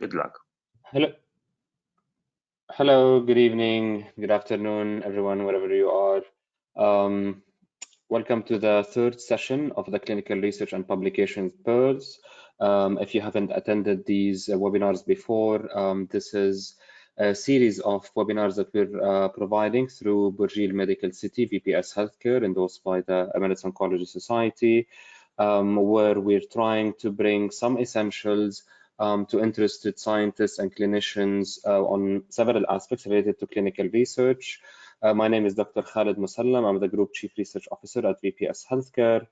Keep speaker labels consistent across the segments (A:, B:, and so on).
A: Good luck.
B: Hello, hello, good evening, good afternoon, everyone, wherever you are. Um, Welcome to the third session of the Clinical Research and Publications Pearls. If you haven't attended these webinars before, this is a series of webinars that we're providing through Burjeel Medical City, VPS Healthcare, endorsed by the Emirates Oncology Society, where we're trying to bring some essentials to interested scientists and clinicians on several aspects related to clinical research. My name is Dr. Khaled Musallam. I'm the Group Chief Research Officer at VPS Healthcare.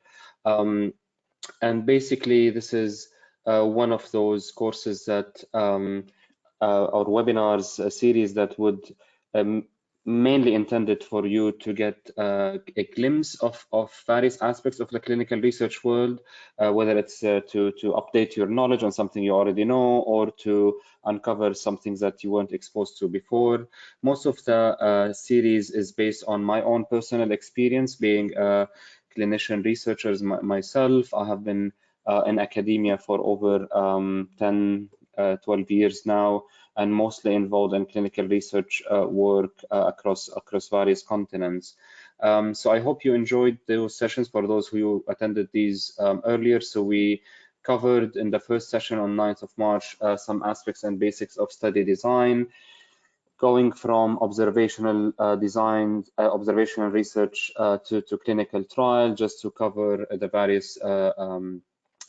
B: And basically, this is one of those courses that or webinars, a series that would mainly intended for you to get a glimpse of various aspects of the clinical research world, whether it's to update your knowledge on something you already know or to uncover some things that you weren't exposed to before. Most of the series is based on my own personal experience being a clinician researcher myself. I have been in academia for over 10, 12 years now, and mostly involved in clinical research work across various continents. So I hope you enjoyed those sessions for those who attended these earlier. So we covered in the first session on 9th of March some aspects and basics of study design, going from observational design, observational research to clinical trial, just to cover the various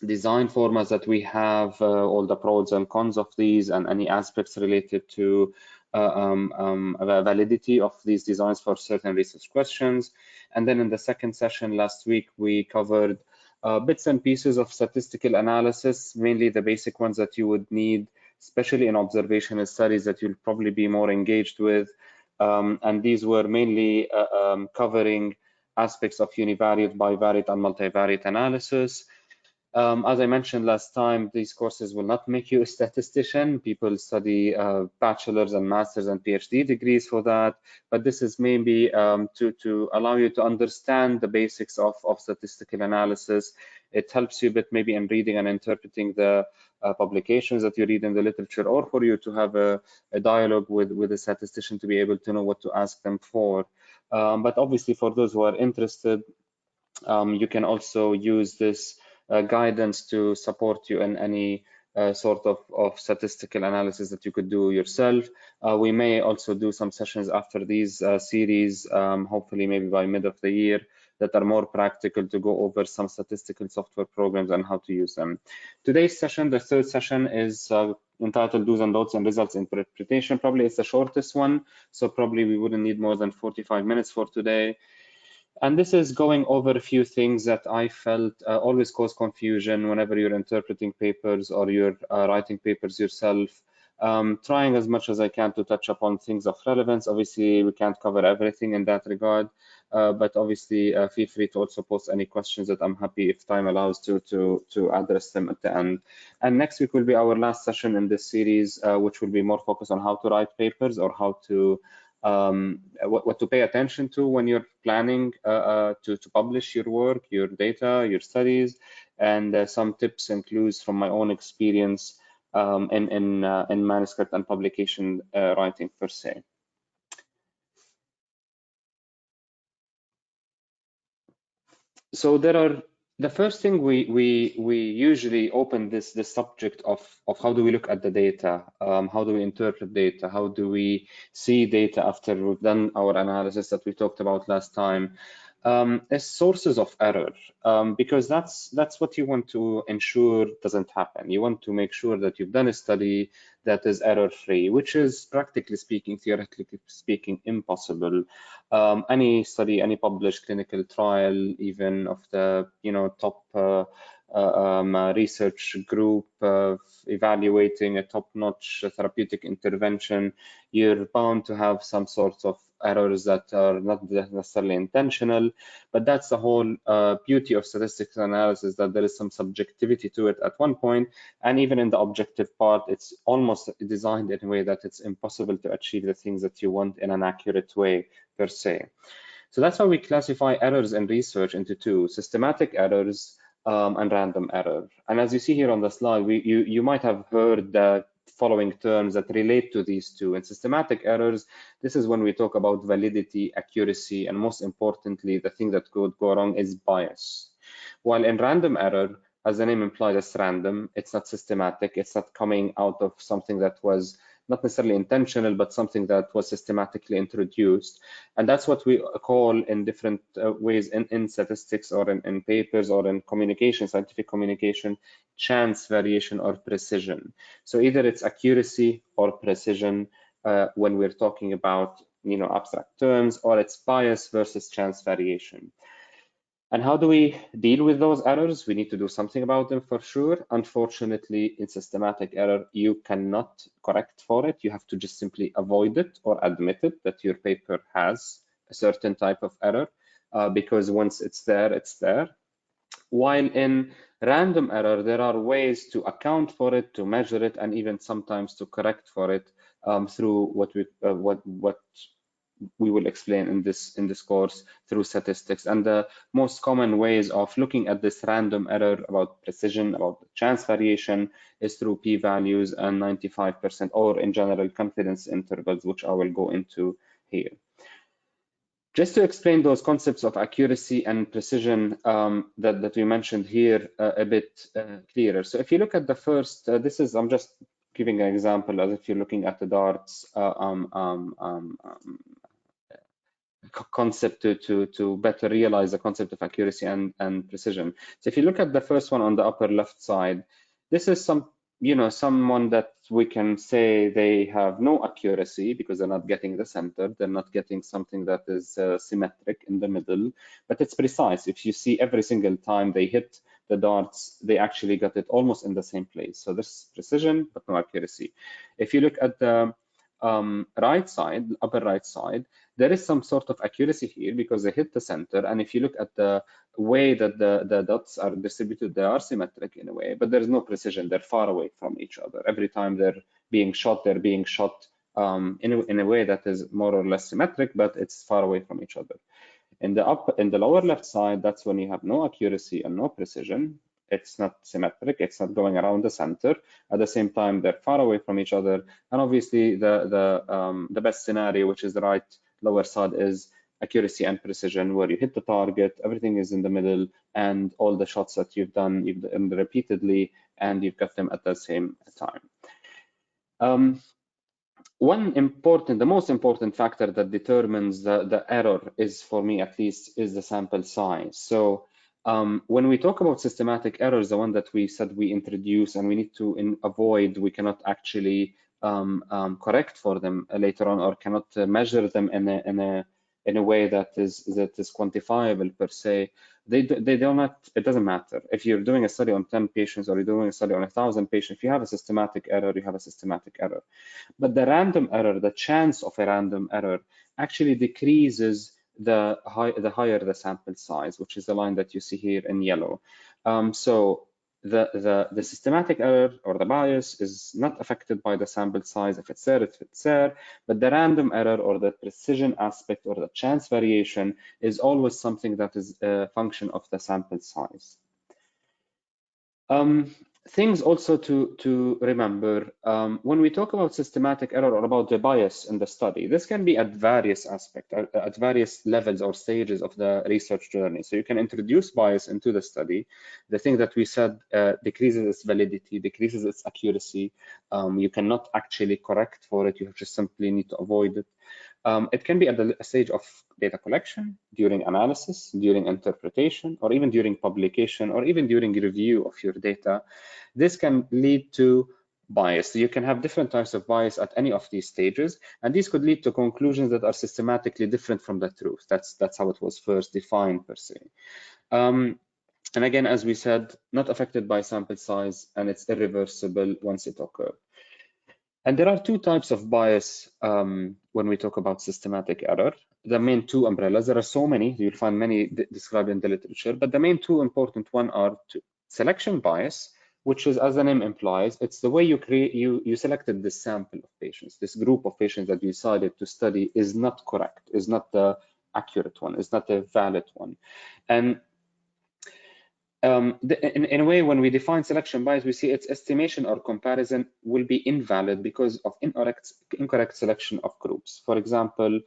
B: design formats that we have, all the pros and cons of these, and any aspects related to validity of these designs for certain research questions. And then in the second session last week, we covered bits and pieces of statistical analysis, mainly the basic ones that you would need, especially in observational studies that you'll probably be more engaged with. And these were mainly covering aspects of univariate, bivariate, and multivariate analysis. As I mentioned last time, these courses will not make you a statistician. People study bachelor's and master's and PhD degrees for that, but this is maybe to allow you to understand the basics of statistical analysis. It helps you a bit maybe in reading and interpreting the publications that you read in the literature, or for you to have a dialogue with a statistician to be able to know what to ask them for. But obviously, for those who are interested, you can also use this guidance to support you in any sort of statistical analysis that you could do yourself. We may also do some sessions after these series, hopefully maybe by mid of the year, that are more practical to go over some statistical software programs and how to use them. Today's session, the third session, is entitled Do's and Don'ts and Results Interpretation. Probably it's the shortest one, so probably we wouldn't need more than 45 minutes for today. And this is going over a few things that I felt always cause confusion whenever you're interpreting papers or you're writing papers yourself. Trying as much as I can to touch upon things of relevance. Obviously, we can't cover everything in that regard, but obviously feel free to also post any questions that I'm happy, if time allows, to address them at the end. And next week will be our last session in this series, which will be more focused on how to write papers or how to what to pay attention to when you're planning to publish your work, your data, your studies, and some tips and clues from my own experience in manuscript and publication writing per se. So there are the first thing we usually open this subject of how do we look at the data, how do we interpret data, how do we see data after we've done our analysis that we talked about last time, as sources of error, because that's what you want to ensure doesn't happen. You want to make sure that you've done a study that is error-free, which is practically speaking, theoretically speaking, impossible. Any study, any published clinical trial, even of the top research group evaluating a top-notch therapeutic intervention, you're bound to have some sorts of errors that are not necessarily intentional, but that's the whole beauty of statistical analysis, that there is some subjectivity to it at one point, and even in the objective part, it's almost designed in a way that it's impossible to achieve the things that you want in an accurate way per se. So that's why we classify errors in research into two: systematic errors and random error. And as you see here on the slide, you might have heard the following terms that relate to these two. In systematic errors, this is when we talk about validity, accuracy, and most importantly, the thing that could go wrong is bias. While in random error, as the name implies, it's random, it's not systematic, it's not coming out of something that was not necessarily intentional, but something that was systematically introduced. And that's what we call in different ways in statistics or in papers or in communication, scientific communication, chance variation or precision. So either it's accuracy or precision when we're talking about abstract terms, or it's bias versus chance variation. And how do we deal with those errors? We need to do something about them for sure. Unfortunately, in systematic error, you cannot correct for it. You have to just simply avoid it or admit it that your paper has a certain type of error, because once it's there, it's there. While in random error, there are ways to account for it, to measure it, and even sometimes to correct for it through what we will explain in this course through statistics. And the most common ways of looking at this random error about precision, about chance variation, is through p-values and 95% or in general confidence intervals, which I will go into here. Just to explain those concepts of accuracy and precision that we mentioned here a bit clearer. So if you look at the first, I'm just giving an example as if you're looking at the darts concept to better realize the concept of accuracy and precision. So if you look at the first one on the upper left side, this is someone that we can say they have no accuracy because they're not getting the center, they're not getting something that is symmetric in the middle, but it's precise. If you see every single time they hit the darts, they actually got it almost in the same place. So this precision, but no accuracy. If you look at the right side, upper right side, there is some sort of accuracy here because they hit the center. And if you look at the way that the dots are distributed, they are symmetric in a way, but there's no precision. They're far away from each other. Every time they're being shot in a way that is more or less symmetric, but it's far away from each other. In the lower left side, that's when you have no accuracy and no precision. It's not symmetric, it's not going around the center. At the same time, they're far away from each other. And obviously the best scenario, which is the right lower side, is accuracy and precision, where you hit the target, everything is in the middle, and all the shots that you've done repeatedly, and you've got them at the same time. The most important factor that determines the error is, for me at least, is the sample size. So when we talk about systematic errors, the one that we said we introduce and we need to avoid, we cannot actually correct for them later on, or cannot measure them in a way that is quantifiable per se. They do not. It doesn't matter if you're doing a study on 10 patients or you're doing a study on 1,000 patients. If you have a systematic error, you have a systematic error. But the random error, the chance of a random error, actually decreases the higher the sample size, which is the line that you see here in yellow. So the systematic error or the bias is not affected by the sample size. If it's there, it's there. But the random error or the precision aspect or the chance variation is always something that is a function of the sample size. Things also to remember when we talk about systematic error or about the bias in the study, this can be at various aspects, at various levels or stages of the research journey. So you can introduce bias into the study. The thing that we said decreases its validity, decreases its accuracy. You cannot actually correct for it. You just simply need to avoid it. It can be at the stage of data collection, during analysis, during interpretation, or even during publication, or even during review of your data. This can lead to bias. So you can have different types of bias at any of these stages, and these could lead to conclusions that are systematically different from the truth. That's how it was first defined per se. And again, as we said, not affected by sample size, and it's irreversible once it occurs. And there are two types of bias when we talk about systematic error. The main two umbrellas, there are so many, you'll find many described in the literature, but the main two important ones are selection bias, which is, as the name implies, it's the way you selected this sample of patients. This group of patients that you decided to study is not correct, is not the accurate one, is not the valid one. And in a way, when we define selection bias, we see its estimation or comparison will be invalid because of incorrect selection of groups. For example,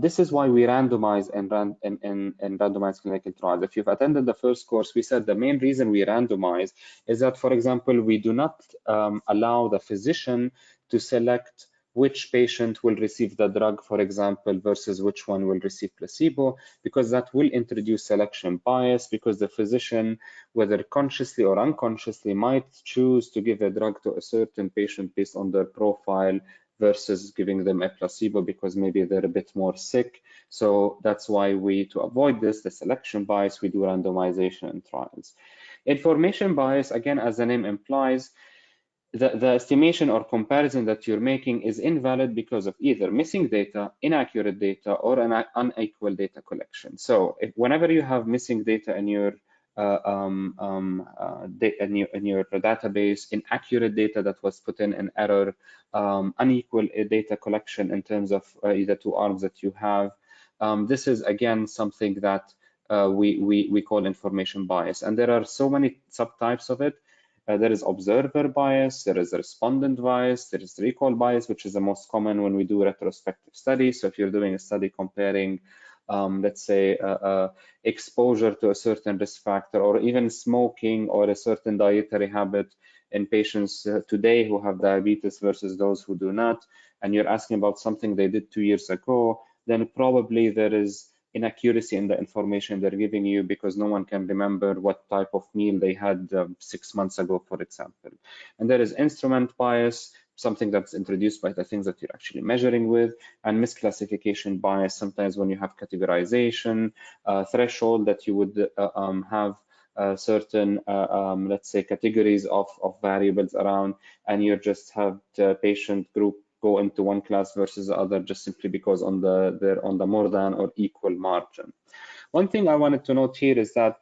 B: this is why we randomize in randomized clinical trials. If you've attended the first course, we said the main reason we randomize is that, for example, we do not allow the physician to select which patient will receive the drug, for example, versus which one will receive placebo, because that will introduce selection bias, because the physician, whether consciously or unconsciously, might choose to give a drug to a certain patient based on their profile versus giving them a placebo because maybe they're a bit more sick. So that's why to avoid this, the selection bias, we do randomization in trials. Information bias, again, as the name implies, the estimation or comparison that you're making is invalid because of either missing data, inaccurate data, or an unequal data collection. So whenever you have missing data in your in your database, inaccurate data that was put in error, unequal data collection in terms of either two arms that you have, this is again something that we call information bias. And there are so many subtypes of it. There is observer bias, there is respondent bias, there is recall bias, which is the most common when we do retrospective studies. So if you're doing a study comparing, let's say, exposure to a certain risk factor, or even smoking or a certain dietary habit in patients today who have diabetes versus those who do not, and you're asking about something they did 2 years ago, then probably there is inaccuracy in the information they're giving you because no one can remember what type of meal they had 6 months ago, for example. And there is instrument bias, something that's introduced by the things that you're actually measuring with, and misclassification bias, sometimes when you have categorization, threshold that you would have certain, let's say, categories of variables around, and you just have the patient group go into one class versus the other just simply because they're on the more than or equal margin. One thing I wanted to note here is that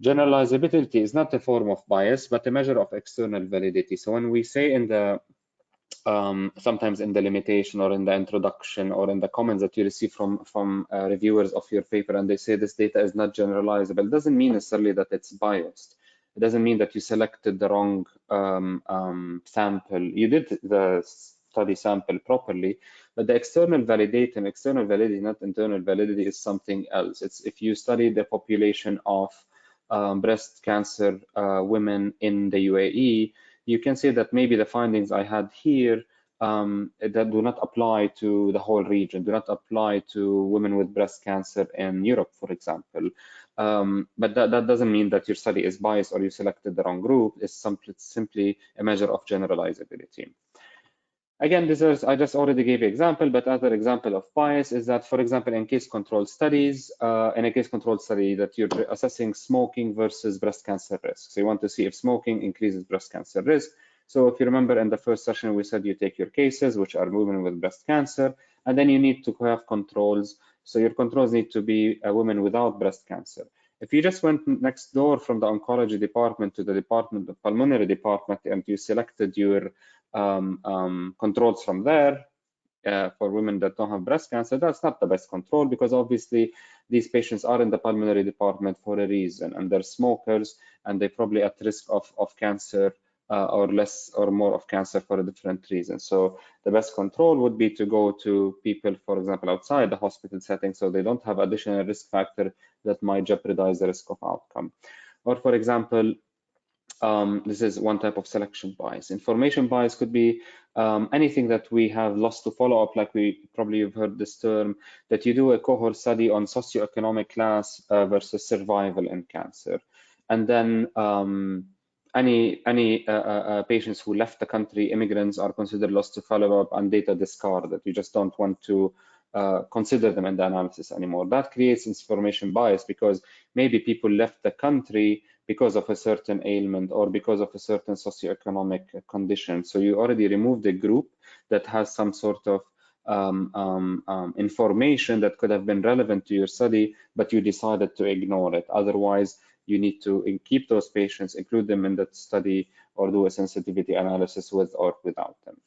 B: generalizability is not a form of bias, but a measure of external validity. So when we say in the sometimes in the limitation or in the introduction or in the comments that you receive from reviewers of your paper, and they say this data is not generalizable, it doesn't mean necessarily that it's biased. It doesn't mean that you selected the wrong sample. You did the study sample properly, but the external validity, not internal validity, is something else. It's if you study the population of breast cancer women in the UAE, you can say that maybe the findings I had here that do not apply to the whole region, do not apply to women with breast cancer in Europe, for example. But that doesn't mean that your study is biased or you selected the wrong group. It's simply a measure of generalizability. Again, I just already gave you an example, but other example of bias is that, for example, in case control studies, in a case control study that you're assessing smoking versus breast cancer risk. So you want to see if smoking increases breast cancer risk. So if you remember in the first session, we said you take your cases, which are women with breast cancer, and then you need to have controls. So your controls need to be a woman without breast cancer. If you just went next door from the oncology department to the department, the pulmonary department, and you selected your controls from there for women that don't have breast cancer, that's not the best control, because obviously these patients are in the pulmonary department for a reason, and they're smokers, and they're probably at risk of cancer or less or more of cancer for a different reason. So the best control would be to go to people, for example, outside the hospital setting, so they don't have additional risk factor that might jeopardize the risk of outcome. Or for example, this is one type of selection bias. Information bias could be anything that we have lost to follow up, like you've heard this term, that you do a cohort study on socioeconomic class versus survival in cancer. And then any patients who left the country, immigrants, are considered lost to follow up and data discarded. You just don't want to consider them in the analysis anymore. That creates information bias because maybe people left the country because of a certain ailment or because of a certain socioeconomic condition. So you already removed a group that has some sort of information that could have been relevant to your study, but you decided to ignore it. Otherwise, you need to keep those patients, include them in that study, or do a sensitivity analysis with or without them.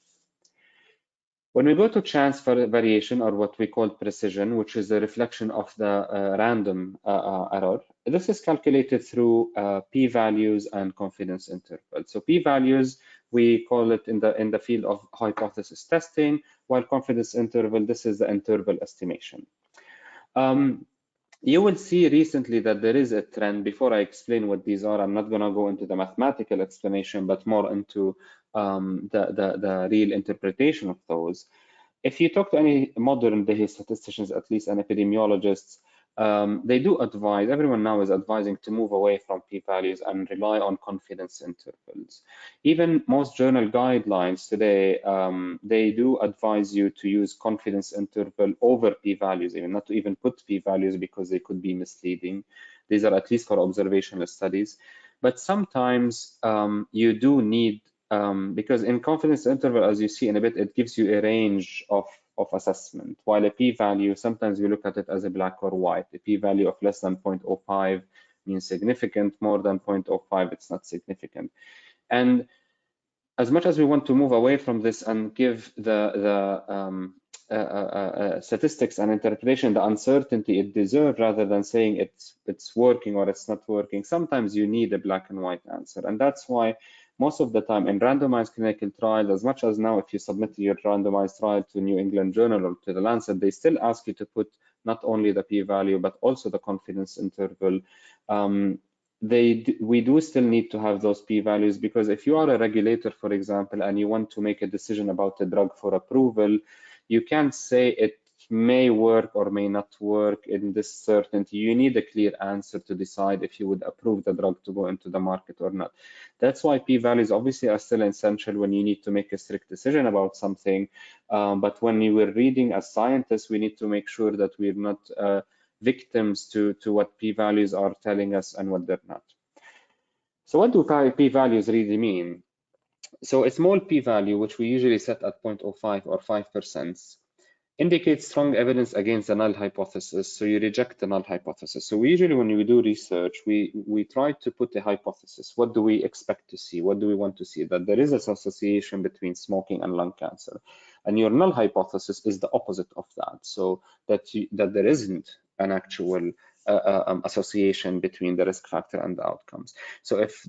B: When we go to chance variation, or what we call precision, which is the reflection of the random error, this is calculated through p-values and confidence intervals. So p-values, we call it in the field of hypothesis testing, while confidence interval, this is the interval estimation. You will see recently that there is a trend. Before I explain what these are, I'm not going to go into the mathematical explanation, but more into the real interpretation of those. If you talk to any modern day statisticians, at least, and epidemiologists, they do advise, everyone now is advising to move away from p-values and rely on confidence intervals. Even most journal guidelines today, they do advise you to use confidence interval over p-values, even not to even put p-values because they could be misleading. These are at least for observational studies. But sometimes you do need, because in confidence interval, as you see in a bit, it gives you a range of assessment, while a p-value, sometimes we look at it as a black or white. A p-value of less than 0.05 means significant, more than 0.05, it's not significant. And as much as we want to move away from this and give the statistics and interpretation the uncertainty it deserves, rather than saying it's working or it's not working, sometimes you need a black and white answer. And that's why most of the time in randomized clinical trials, as much as now if you submit your randomized trial to New England Journal or to the Lancet, they still ask you to put not only the p-value, but also the confidence interval. We do still need to have those p-values, because if you are a regulator, for example, and you want to make a decision about a drug for approval, you can't say it may work or may not work in this certainty. You need a clear answer to decide if you would approve the drug to go into the market or not. That's why p-values obviously are still essential when you need to make a strict decision about something. But when you were reading as scientists, we need to make sure that we're not victims to what p-values are telling us and what they're not. So what do p-values really mean? So a small p-value, which we usually set at 0.05 or 5%, indicates strong evidence against the null hypothesis. So you reject the null hypothesis. So we usually, when we do research, we try to put a hypothesis. What do we expect to see? What do we want to see? That there is an association between smoking and lung cancer. And your null hypothesis is the opposite of that. So that there isn't an actual association between the risk factor and the outcomes. So if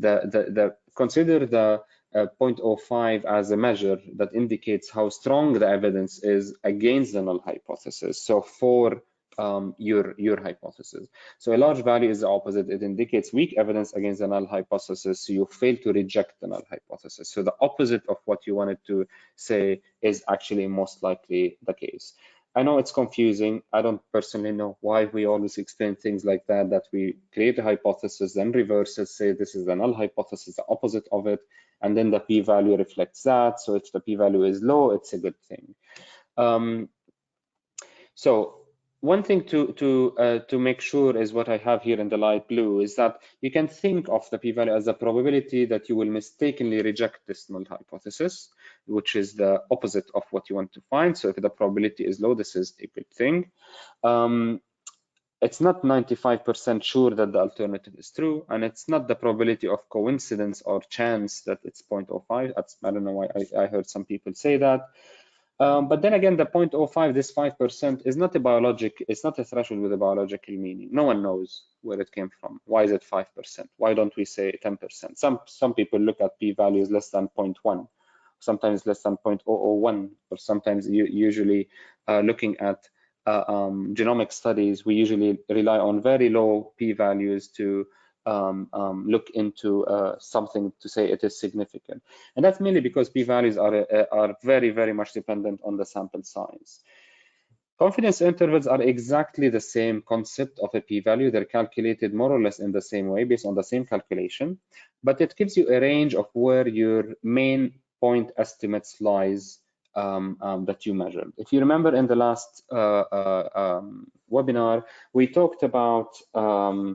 B: consider the 0.05 as a measure that indicates how strong the evidence is against the null hypothesis. So for your hypothesis. So a large value is the opposite. It indicates weak evidence against the null hypothesis. So you fail to reject the null hypothesis. So the opposite of what you wanted to say is actually most likely the case. I know it's confusing. I don't personally know why we always explain things like that, that we create a hypothesis, then reverse it, say this is the null hypothesis, the opposite of it, and then the p-value reflects that. So if the p-value is low, it's a good thing. So one thing to make sure is what I have here in the light blue is that you can think of the p-value as a probability that you will mistakenly reject this null hypothesis, which is the opposite of what you want to find. So if the probability is low, this is a good thing. It's not 95% sure that the alternative is true, and it's not the probability of coincidence or chance that it's 0.05. I don't know why I heard some people say that. But then again, the 0.05, this 5%, is not a biologic, it's not a threshold with a biological meaning. No one knows where it came from. Why is it 5%? Why don't we say 10%? Some people look at p-values less than 0.1, sometimes less than 0.001, or sometimes usually looking at genomic studies, we usually rely on very low p-values to look into something to say it is significant. And that's mainly because p-values are very, very much dependent on the sample size. Confidence intervals are exactly the same concept of a p-value. They're calculated more or less in the same way based on the same calculation, but it gives you a range of where your main point estimates lies that you measured. If you remember in the last webinar, we talked about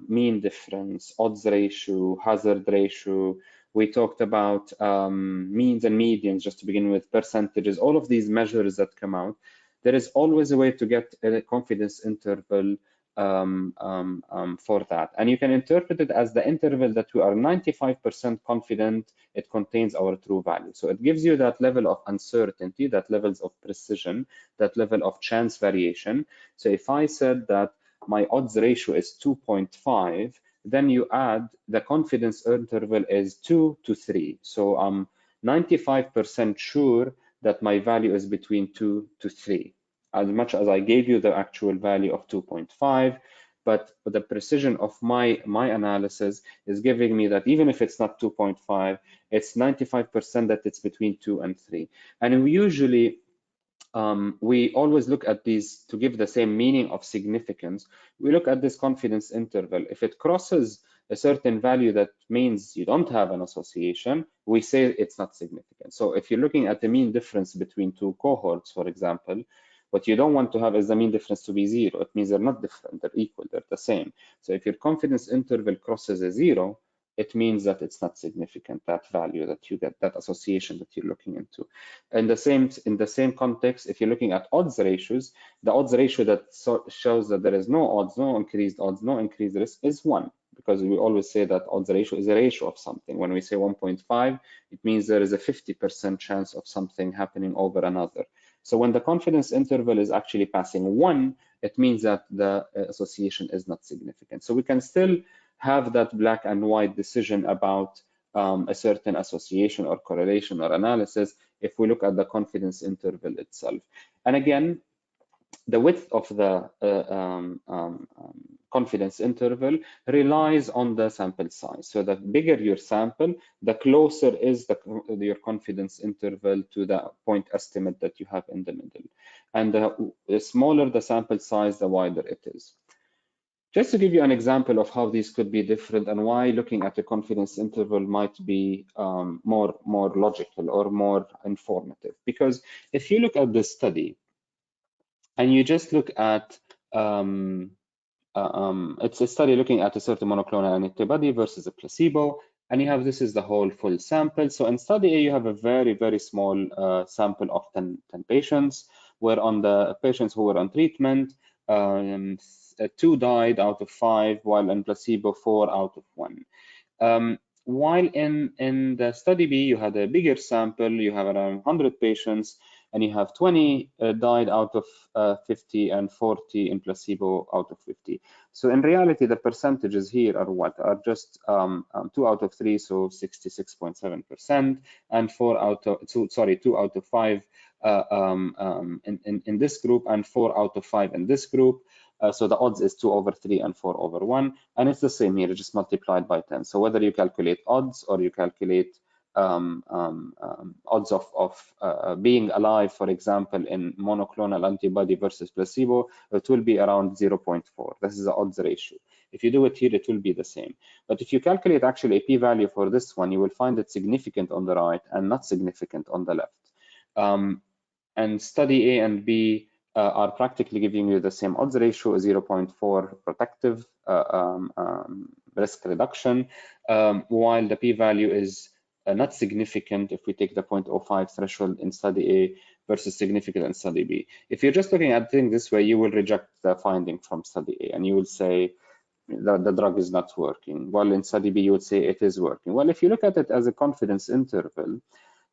B: mean difference, odds ratio, hazard ratio. We talked about means and medians, just to begin with, percentages, all of these measures that come out. There is always a way to get a confidence interval for that. And you can interpret it as the interval that we are 95% confident it contains our true value. So it gives you that level of uncertainty, that levels of precision, that level of chance variation. So if I said that my odds ratio is 2.5, then you add the confidence interval is 2 to 3. So I'm 95% sure that my value is between 2 to 3. As much as I gave you the actual value of 2.5, but the precision of my analysis is giving me that even if it's not 2.5, it's 95% that it's between 2 and 3. And we usually we always look at these to give the same meaning of significance. We look at this confidence interval. If it crosses a certain value, that means you don't have an association, we say it's not significant. So if you're looking at the mean difference between two cohorts, for example, what you don't want to have is the mean difference to be 0. It means they're not different, they're equal, they're the same. So if your confidence interval crosses a 0, it means that it's not significant, that value that you get, that association that you're looking into. In the same context, if you're looking at odds ratios, the odds ratio that shows that there is no odds, no increased risk is 1, because we always say that odds ratio is a ratio of something. When we say 1.5, it means there is a 50% chance of something happening over another. So when the confidence interval is actually passing 1, it means that the association is not significant. So we can still have that black and white decision about a certain association or correlation or analysis if we look at the confidence interval itself. And again, the width of the confidence interval relies on the sample size. So the bigger your sample, the closer is your confidence interval to the point estimate that you have in the middle. And the smaller the sample size, the wider it is. Just to give you an example of how these could be different and why looking at the confidence interval might be more logical or more informative. Because if you look at this study and you just look at, it's a study looking at a certain monoclonal antibody versus a placebo, and you have, this is the whole full sample. So in study A, you have a very, very small sample of 10 patients, where on the patients who were on treatment, 2 died out of 5, while in placebo 4 out of 1. While in the study B, you had a bigger sample, you have around 100 patients, and you have 20 died out of 50 and 40 in placebo out of 50. So in reality, the percentages here are what? Are just 2 out of 3, so 66.7%, and 2 out of 5 in this group, and 4 out of 5 in this group. So the odds is 2 over 3 and 4 over 1, and it's the same here, just multiplied by 10. So whether you calculate odds or you calculate odds of being alive, for example, in monoclonal antibody versus placebo, it will be around 0.4. This is the odds ratio. If you do it here, it will be the same. But if you calculate actually a p-value for this one, you will find it significant on the right and not significant on the left. And study A and B are practically giving you the same odds ratio, 0.4 protective risk reduction, while the p-value is not significant if we take the 0.05 threshold in study A versus significant in study B. If you're just looking at things this way, you will reject the finding from study A and you will say that the drug is not working. While in study B, you would say it is working. Well, if you look at it as a confidence interval,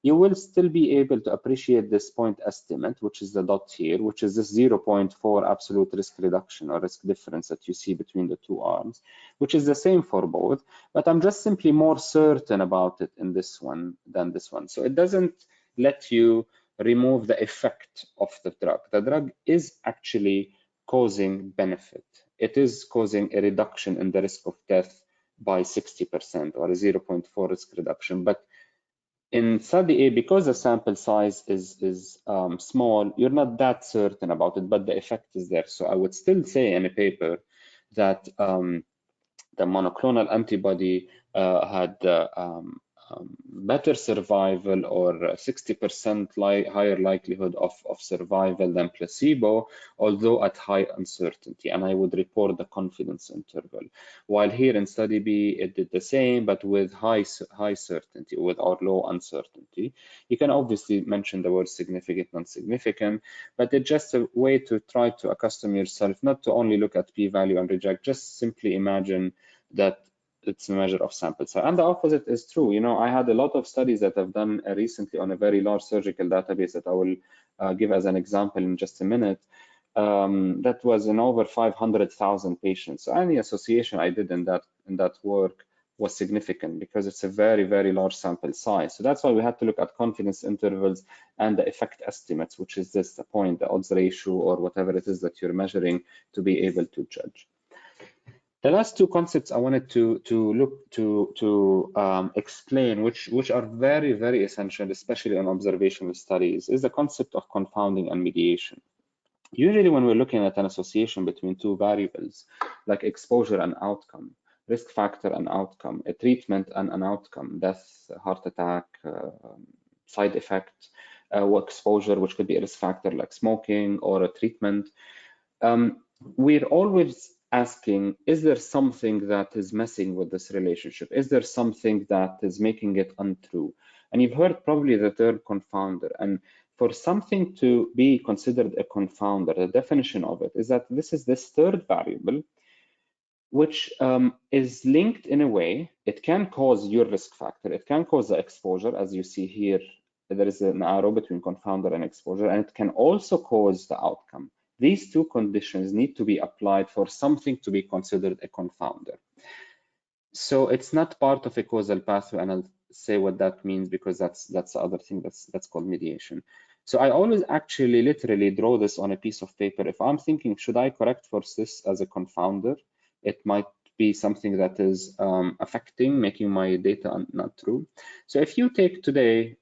B: you will still be able to appreciate this point estimate, which is the dot here, which is this 0.4 absolute risk reduction or risk difference that you see between the two arms, which is the same for both, but I'm just simply more certain about it in this one than this one. So it doesn't let you remove the effect of the drug. The drug is actually causing benefit. It is causing a reduction in the risk of death by 60% or a 0.4 risk reduction, but in study A, because the sample size is small, you're not that certain about it, but the effect is there. So I would still say in a paper that the monoclonal antibody had better survival or 60% higher likelihood of survival than placebo, although at high uncertainty, and I would report the confidence interval. While here in study B, it did the same, but with high certainty, with or low uncertainty. You can obviously mention the word significant, non-significant, but it's just a way to try to accustom yourself not to only look at p-value and reject, just simply imagine that it's a measure of sample size. And the opposite is true. You know, I had a lot of studies that I've done recently on a very large surgical database that I will give as an example in just a minute. That was in over 500,000 patients. So any association I did in that work was significant because it's a very, very large sample size. So that's why we had to look at confidence intervals and the effect estimates, which is this the point, the odds ratio or whatever it is that you're measuring to be able to judge. The last two concepts I wanted to explain, which are very, very essential, especially in observational studies, is the concept of confounding and mediation. Usually when we're looking at an association between two variables, like exposure and outcome, risk factor and outcome, a treatment and an outcome, death, heart attack, side effect, exposure, which could be a risk factor like smoking or a treatment, we're always asking, is there something that is messing with this relationship? Is there something that is making it untrue? And you've heard probably the term confounder. And for something to be considered a confounder, the definition of it is that this is this third variable, which is linked in a way. It can cause your risk factor. It can cause the exposure, as you see here. There is an arrow between confounder and exposure, and it can also cause the outcome. These two conditions need to be applied for something to be considered a confounder. So it's not part of a causal pathway, and I'll say what that means because that's the other thing that's called mediation. So I always actually literally draw this on a piece of paper. If I'm thinking, should I correct for this as a confounder? It might be something that is affecting, making my data not true. So if you take today,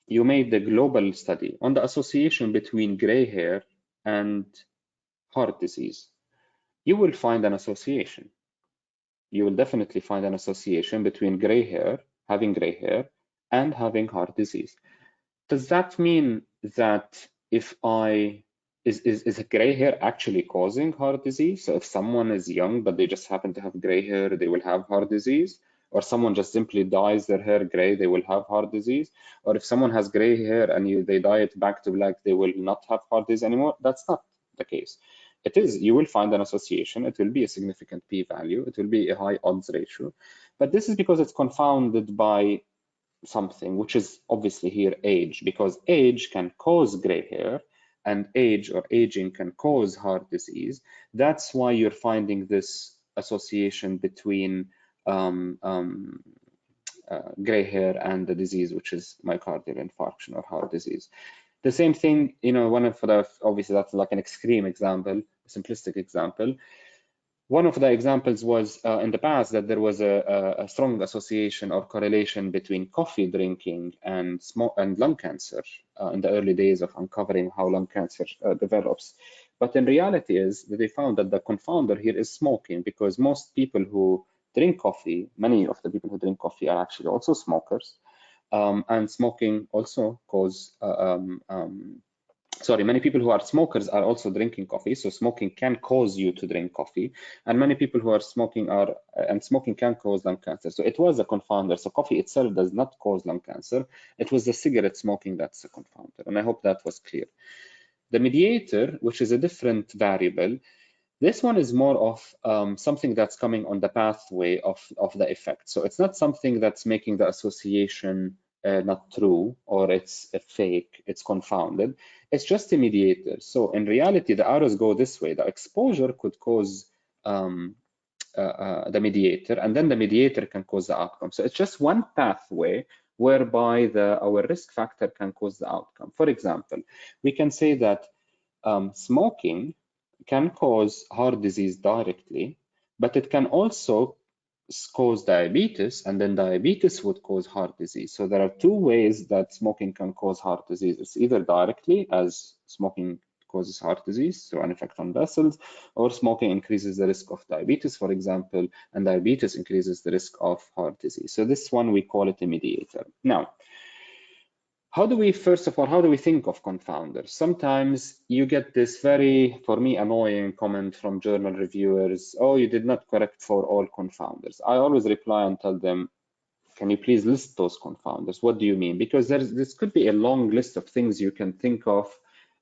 B: you made the global study on the association between gray hair and heart disease, you will find an association. You will definitely find an association between having gray hair, and having heart disease. Does that mean that if is gray hair actually causing heart disease? So if someone is young but they just happen to have gray hair, they will have heart disease? Or someone just simply dyes their hair gray, they will have heart disease? Or if someone has gray hair and they dye it back to black, they will not have heart disease anymore? That's not the case. It is, you will find an association. It will be a significant p-value. It will be a high odds ratio. But this is because it's confounded by something, which is obviously here age, because age can cause gray hair and age or aging can cause heart disease. That's why you're finding this association between gray hair and the disease, which is myocardial infarction or heart disease. The same thing, you know, obviously that's like an extreme example, a simplistic example. One of the examples was in the past that there was a strong association or correlation between coffee drinking and lung cancer in the early days of uncovering how lung cancer develops. But in reality is that they found that the confounder here is smoking, because most people who drink coffee, many of the people who drink coffee are actually also smokers. And smoking also many people who are smokers are also drinking coffee. So smoking can cause you to drink coffee. And many people who are smoking smoking can cause lung cancer. So it was a confounder. So coffee itself does not cause lung cancer. It was the cigarette smoking that's a confounder. And I hope that was clear. The mediator, which is a different variable, this one is more of something that's coming on the pathway of the effect. So it's not something that's making the association not true, or it's a fake, it's confounded. It's just a mediator. So in reality, the arrows go this way. The exposure could cause the mediator, and then the mediator can cause the outcome. So it's just one pathway whereby our risk factor can cause the outcome. For example, we can say that smoking can cause heart disease directly, but it can also cause diabetes, and then diabetes would cause heart disease. So there are two ways that smoking can cause heart disease. It's either directly, as smoking causes heart disease, so an effect on vessels, or smoking increases the risk of diabetes, for example, and diabetes increases the risk of heart disease. So this one, we call it a mediator. Now, first of all, how do we think of confounders? Sometimes you get this very, for me, annoying comment from journal reviewers, oh, you did not correct for all confounders. I always reply and tell them, can you please list those confounders? What do you mean? Because this could be a long list of things you can think of,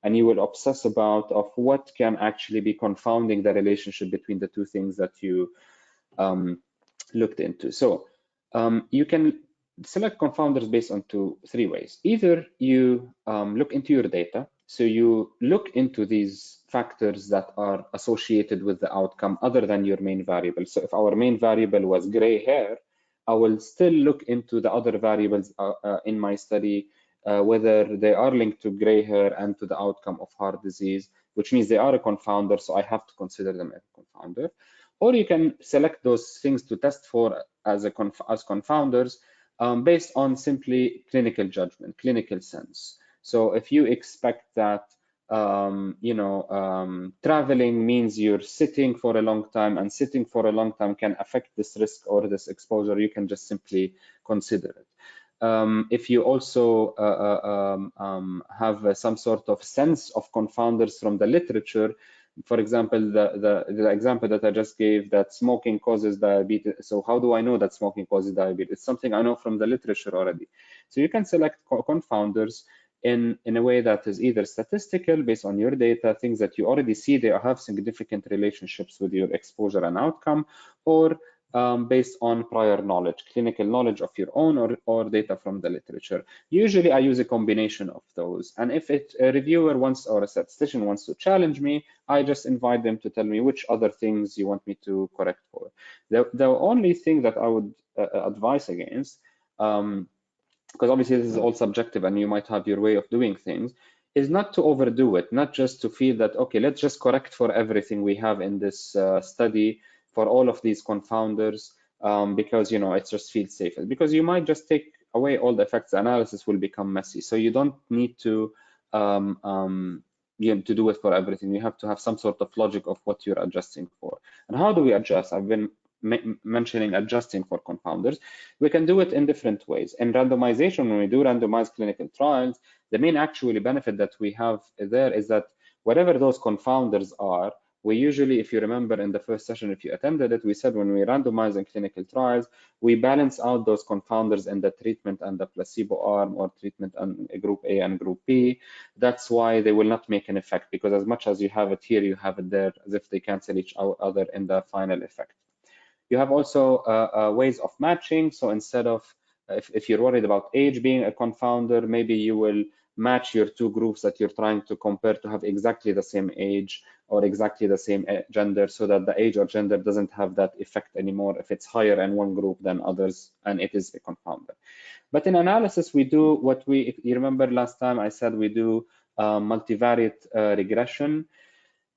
B: and you will obsess about of what can actually be confounding the relationship between the two things that you looked into. So you can select confounders based on three ways. Either you look into your data, so you look into these factors that are associated with the outcome other than your main variable. So if our main variable was gray hair, I will still look into the other variables in my study, whether they are linked to gray hair and to the outcome of heart disease, which means they are a confounder, so I have to consider them a confounder. Or you can select those things to test for as confounders based on simply clinical judgment, clinical sense. So if you expect that traveling means you're sitting for a long time, and sitting for a long time can affect this risk or this exposure, you can just simply consider it. If you also have some sort of sense of confounders from the literature, for example, the example that I just gave, that smoking causes diabetes. So how do I know that smoking causes diabetes? It's something I know from the literature already. So you can select confounders in a way that is either statistical based on your data, things that you already see they have significant relationships with your exposure and outcome, or based on prior knowledge, clinical knowledge of your own or data from the literature. Usually I use a combination of those. And if a reviewer wants, or a statistician wants to challenge me, I just invite them to tell me which other things you want me to correct for. The only thing that I would advise against, because obviously this is all subjective and you might have your way of doing things, is not to overdo it, not just to feel that, okay, let's just correct for everything we have in this study, for all of these confounders, because it just feels safer. Because you might just take away all the effects, the analysis will become messy. So you don't need to to do it for everything. You have to have some sort of logic of what you're adjusting for. And how do we adjust? I've been mentioning adjusting for confounders. We can do it in different ways. In randomization, when we do randomized clinical trials, the main actually benefit that we have there is that whatever those confounders are, we usually, if you remember in the first session, if you attended it, we said when we randomize in clinical trials, we balance out those confounders in the treatment and the placebo arm, or treatment and group A and group B. That's why they will not make an effect, because as much as you have it here, you have it there, as if they cancel each other in the final effect. You have also ways of matching. So instead of, if you're worried about age being a confounder, maybe you will match your two groups that you're trying to compare to have exactly the same age or exactly the same gender, so that the age or gender doesn't have that effect anymore if it's higher in one group than others, and it is a confounder. But in analysis, we do what if you remember last time I said we do multivariate regression.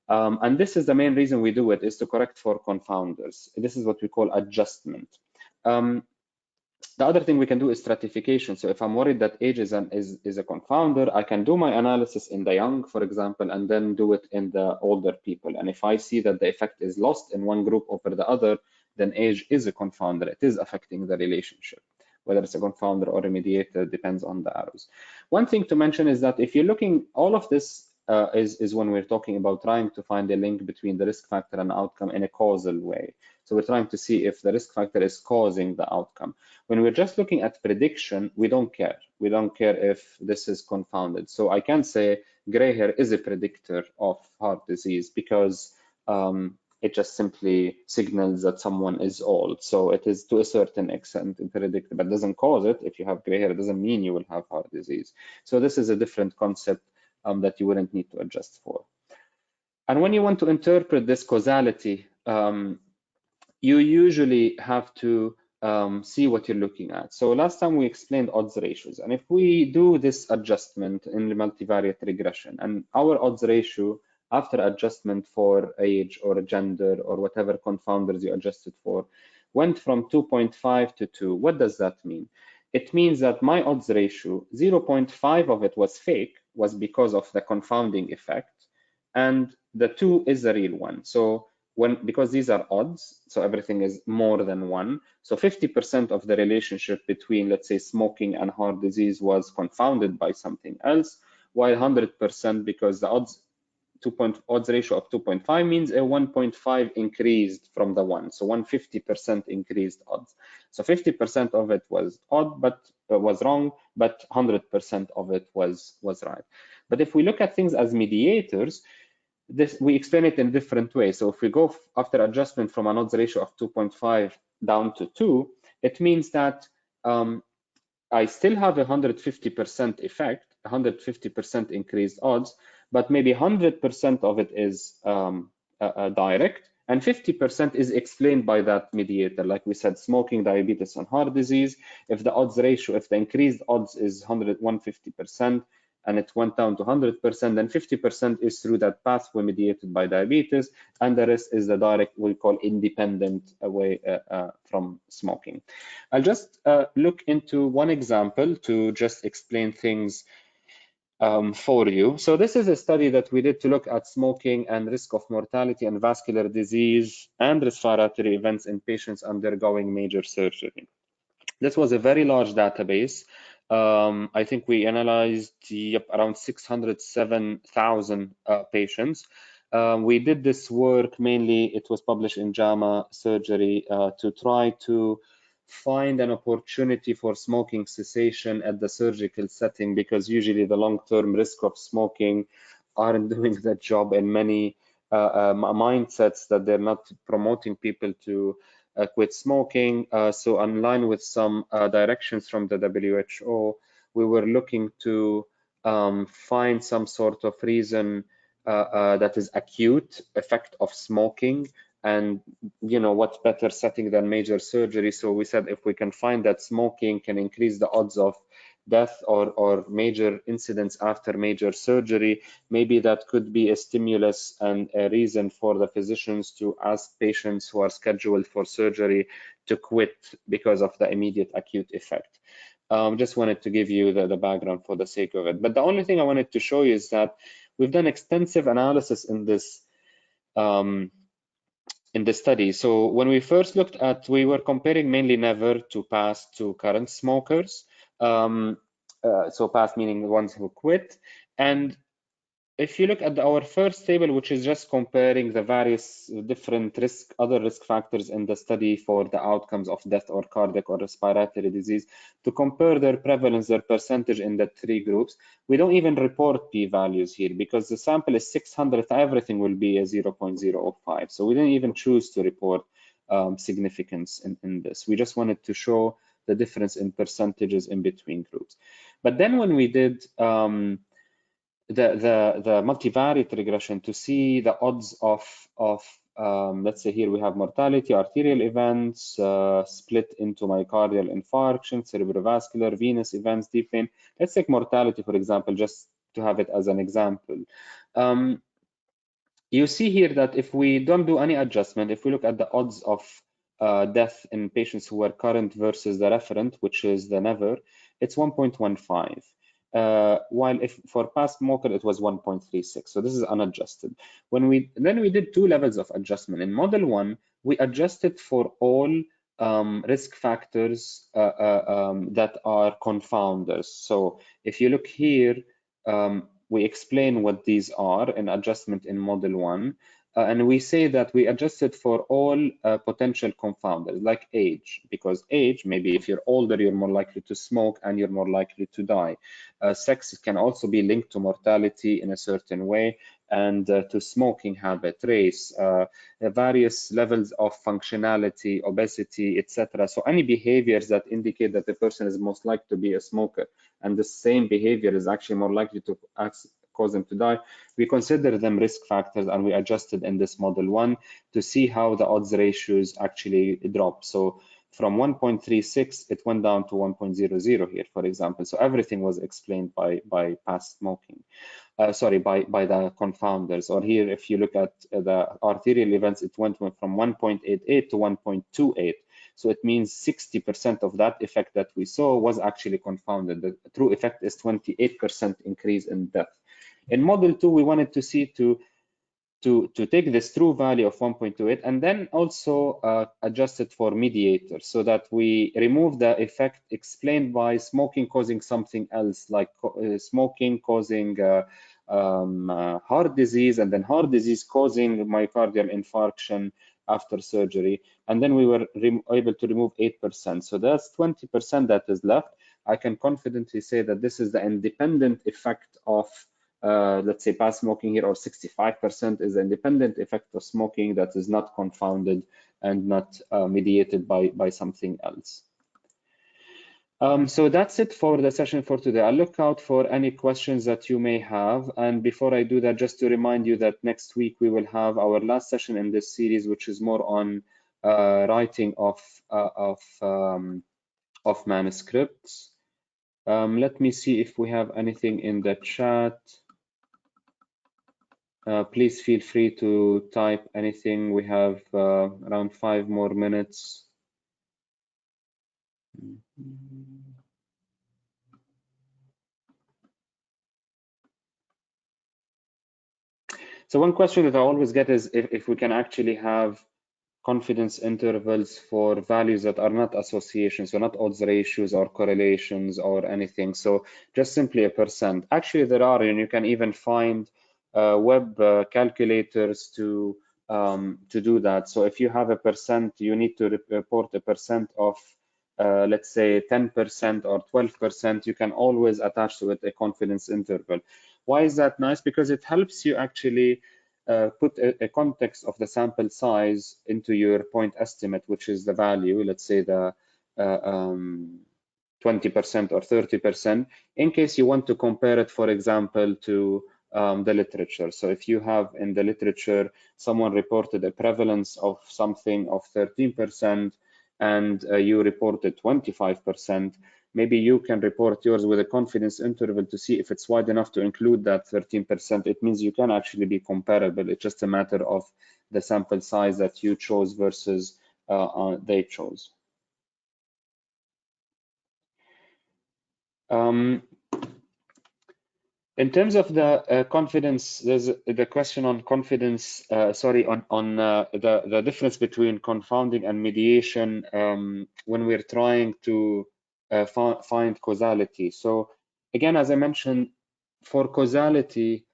B: And this is the main reason we do it, is to correct for confounders. This is what we call adjustment. The other thing we can do is stratification. So if I'm worried that age is a confounder, I can do my analysis in the young, for example, and then do it in the older people. And if I see that the effect is lost in one group over the other, then age is a confounder. It is affecting the relationship. Whether it's a confounder or a mediator depends on the arrows. One thing to mention is that if you're looking, all of this is when we're talking about trying to find a link between the risk factor and outcome in a causal way. So we're trying to see if the risk factor is causing the outcome. When we're just looking at prediction, we don't care. We don't care if this is confounded. So I can say gray hair is a predictor of heart disease because it just simply signals that someone is old. So it is to a certain extent predictive, but doesn't cause it. If you have gray hair, it doesn't mean you will have heart disease. So this is a different concept that you wouldn't need to adjust for. And when you want to interpret this causality, you usually have to see what you're looking at. So last time we explained odds ratios. And if we do this adjustment in the multivariate regression, and our odds ratio after adjustment for age or gender or whatever confounders you adjusted for went from 2.5 to 2, what does that mean? It means that my odds ratio, 0.5 of it was fake, was because of the confounding effect. and the 2 is the real one. So because these are odds, so everything is more than 1. So 50% of the relationship between, let's say, smoking and heart disease was confounded by something else, while 100% because the odds ratio of 2.5 means a 1.5 increased from the 1, so 150% increased odds. So 50% of it was odd, but was wrong, but 100% of it was right. But if we look at things as mediators, we explain it in a different way. So if we go after adjustment from an odds ratio of 2.5 down to 2, it means that I still have a 150% effect, 150% increased odds, but maybe 100% of it is direct, and 50% is explained by that mediator. Like we said, smoking, diabetes, and heart disease. If the odds ratio, if the increased odds is 150%, and it went down to 100%, then 50% is through that pathway mediated by diabetes, and the rest is the direct, we call independent way from smoking. I'll just look into one example to just explain things for you. So this is a study that we did to look at smoking and risk of mortality and vascular disease and respiratory events in patients undergoing major surgery. This was a very large database. I think we analyzed around 607,000 patients. We did this work mainly, it was published in JAMA Surgery to try to find an opportunity for smoking cessation at the surgical setting, because usually the long-term risk of smoking aren't doing that job in many mindsets, that they're not promoting people to quit smoking. So in line with some directions from the WHO, we were looking to find some sort of reason that is acute effect of smoking, and what's better setting than major surgery. So we said if we can find that smoking can increase the odds of death or major incidents after major surgery, maybe that could be a stimulus and a reason for the physicians to ask patients who are scheduled for surgery to quit because of the immediate acute effect. Just wanted to give you the background for the sake of it. But the only thing I wanted to show you is that we've done extensive analysis in this study. So when we first looked at, we were comparing mainly never to past to current smokers. So past meaning the ones who quit. And if you look at our first table, which is just comparing the various different other risk factors in the study for the outcomes of death or cardiac or respiratory disease, to compare their prevalence, their percentage in the 3 groups, we don't even report p-values here because the sample is 600, everything will be a 0.005. So we didn't even choose to report significance in this. We just wanted to show the difference in percentages in between groups. But then when we did the multivariate regression to see the odds of let's say here we have mortality, arterial events split into myocardial infarction, cerebrovascular, venous events, deep vein. Let's take mortality, for example, just to have it as an example. You see here that if we don't do any adjustment, if we look at the odds of death in patients who were current versus the referent, which is the never, it's 1.15. While if for past smoker it was 1.36, so this is unadjusted. Then we did 2 levels of adjustment. In model 1, we adjusted for all risk factors that are confounders. So if you look here, we explain what these are in adjustment in model 1. And we say that we adjusted for all potential confounders, like age, because age, maybe if you're older, you're more likely to smoke and you're more likely to die. Sex can also be linked to mortality in a certain way, and to smoking habit, race, various levels of functionality, obesity, etc. So any behaviors that indicate that the person is most likely to be a smoker, and the same behavior is actually more likely to cause them to die, we consider them risk factors, and we adjusted in this model 1 to see how the odds ratios actually drop. So from 1.36, it went down to 1.00 here, for example. So everything was explained by past smoking. Sorry, by the confounders. Or here, if you look at the arterial events, it went from 1.88 to 1.28. So it means 60% of that effect that we saw was actually confounded. The true effect is 28% increase in death. In model 2, we wanted to see to to take this true value of 1.28 and then also adjust it for mediator, so that we remove the effect explained by smoking causing something else, like smoking causing heart disease, and then heart disease causing myocardial infarction after surgery. And then we were able to remove 8%. So that's 20% that is left. I can confidently say that this is the independent effect of let's say past smoking here, or 65% is the independent effect of smoking that is not confounded and not mediated by something else. So that's it for the session for today. I'll look out for any questions that you may have. And before I do that, just to remind you that next week we will have our last session in this series, which is more on writing of manuscripts. Let me see if we have anything in the chat. Please feel free to type anything. We have around 5 more minutes. So one question that I always get is if we can actually have confidence intervals for values that are not associations, so not odds ratios or correlations or anything. So just simply a percent. Actually, there are, and you can even find web calculators to do that. So if you have a percent, you need to report a percent of, let's say 10% or 12%, you can always attach to it a confidence interval. Why is that nice? Because it helps you actually put a context of the sample size into your point estimate, which is the value, let's say the 20% or 30%, in case you want to compare it, for example, to the literature. So if you have in the literature, someone reported a prevalence of something of 13% and you reported 25%, maybe you can report yours with a confidence interval to see if it's wide enough to include that 13%. It means you can actually be comparable. It's just a matter of the sample size that you chose versus they chose. In terms of the confidence, there's the question on confidence, on the difference between confounding and mediation when we're trying to find causality. So again, as I mentioned, for causality,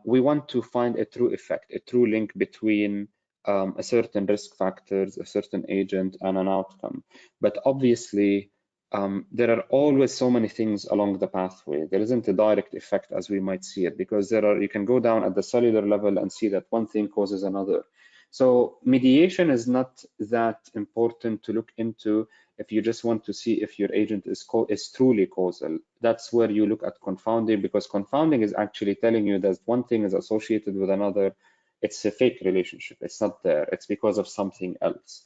B: we want to find a true effect, a true link between a certain risk factors, a certain agent, and an outcome. But obviously, there are always so many things along the pathway. There isn't a direct effect as we might see it, because you can go down at the cellular level and see that one thing causes another. So mediation is not that important to look into if you just want to see if your agent is truly causal. That's where you look at confounding, because confounding is actually telling you that one thing is associated with another. It's a fake relationship. It's not there. It's because of something else.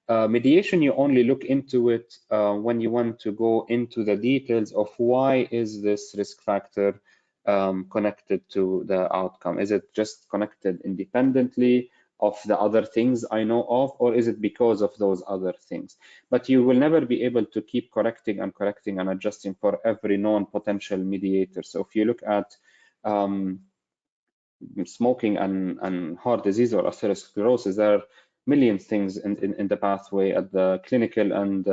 B: Mediation, you only look into it when you want to go into the details of why is this risk factor connected to the outcome. Is it just connected independently of the other things I know of, or is it because of those other things? But you will never be able to keep correcting and adjusting for every known potential mediator. So if you look at smoking and heart disease or atherosclerosis, there are million things in the pathway at the clinical and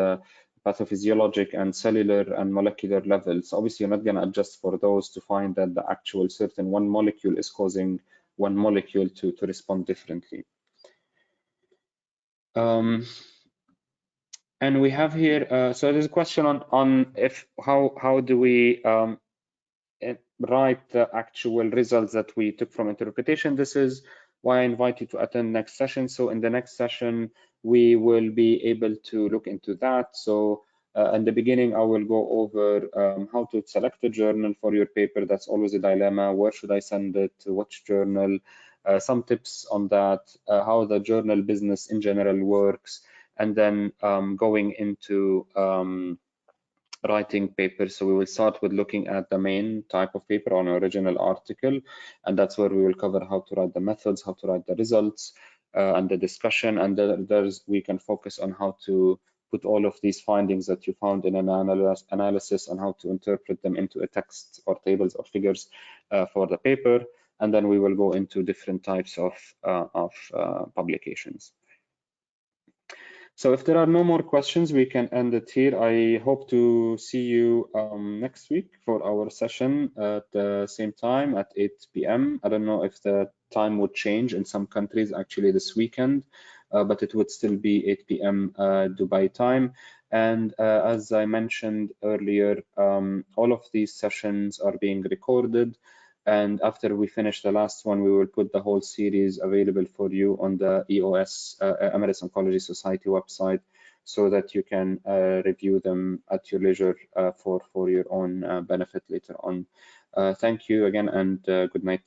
B: pathophysiologic and cellular and molecular levels. Obviously, you're not going to adjust for those to find that the actual certain one molecule is causing one molecule to respond differently. And we have here, so there's a question on how do we write the actual results that we took from interpretation. This is why I invite you to attend next session. So in the next session, we will be able to look into that. So in the beginning, I will go over how to select a journal for your paper. That's always a dilemma. Where should I send it? To which journal? Some tips on that, how the journal business in general works, and then going into writing papers. So we will start with looking at the main type of paper on an original article, and that's where we will cover how to write the methods, how to write the results, and the discussion. And we can focus on how to put all of these findings that you found in an analysis and how to interpret them into a text or tables or figures for the paper. and then we will go into different types of publications. So if there are no more questions, we can end it here. I hope to see you next week for our session at the same time at 8 p.m. I don't know if the time would change in some countries actually this weekend, but it would still be 8 p.m. Dubai time. And as I mentioned earlier, all of these sessions are being recorded. And after we finish the last one, we will put the whole series available for you on the EOS, Emirates Oncology Society website, so that you can review them at your leisure for your own benefit later on. Thank you again, and good night.